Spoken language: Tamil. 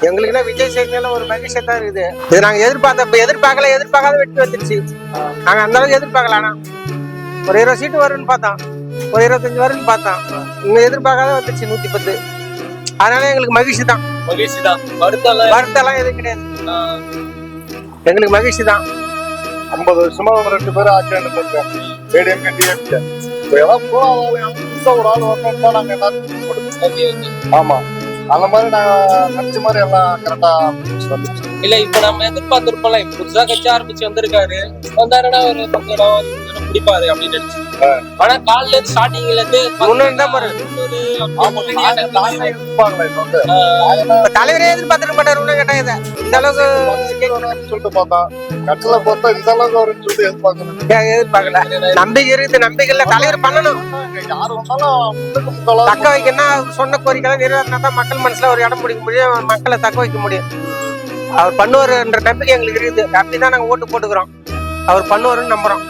எங்களுக்குன்னா விஜய் சேகர்ல ஒரு மகிழ்ச்சியா தான் இருக்குது. இது நாங்க எதிர்பார்க்காத வெற்றி வந்துருச்சு. நாங்க அந்த அளவுக்கு எதிர்பார்க்கல. ஆனா ஒரு 20 சீட்டு வரும்னு பார்த்தோம், ஒரு 25 வரும்னு பார்த்தோம். இங்க எதிர்பார்க்காத வந்துருச்சு 110. அதனால எங்களுக்கு மகிழ்ச்சி தான். வருத்தெல்லாம் எதுவும் கிடையாது. எங்களுக்கு மகிழ்ச்சி தான். 50 வருஷமா 2 பேரும் ஆட்சி அனுப்பிருக்கோம். ஏடிஎம்கே டிஎம்கே. ஒரு ஆள் வரணும் தான் நாங்க எல்லாரும். ஆமா, அந்த மாதிரி நாங்க நினைச்ச மாதிரி எல்லாம் கரெக்டா வந்துச்சு. இல்ல இப்ப நம்ம எதிர்பார்த்திருப்போம்ல, புதுசா கட்சி ஆரம்பிச்சு வந்திருக்காரு, வந்தாருன்னா ஒரு 10 இடம் பிடிப்பாரு அப்படின்னு நினைச்சு. ஆனா காலைல இருந்து ஸ்டார்டிங்ல இருந்து தலைவரே எதிர்பார்த்துட்டு மாட்டாரு கேட்டா இதை இந்த அளவுக்கு சொல்லிட்டு பார்த்தா கட்சியில பார்த்தா இந்த அளவுக்கு வரும்னு சொல்லிட்டு எதிர்பார்க்கல. நம்பிக்கை இருக்குது, நம்பிக்கை இல்ல. தலைவர் பண்ணணும், யாரு வந்தாலும் தக்க வைக்கணும்னா சொன்ன கோரிக்கை நிறைவேறினா தான் மக்கள் மனசுல ஒரு இடம் பிடிக்க முடியும், மக்களை தக்க வைக்க முடியும். அவர் பண்ணுவாருன்ற நம்பிக்கை எங்களுக்கு இருக்குது. அப்படிதான் நாங்க ஓட்டு போட்டுக்கிறோம். அவர் பண்ணுவாருன்னு நம்புறோம்.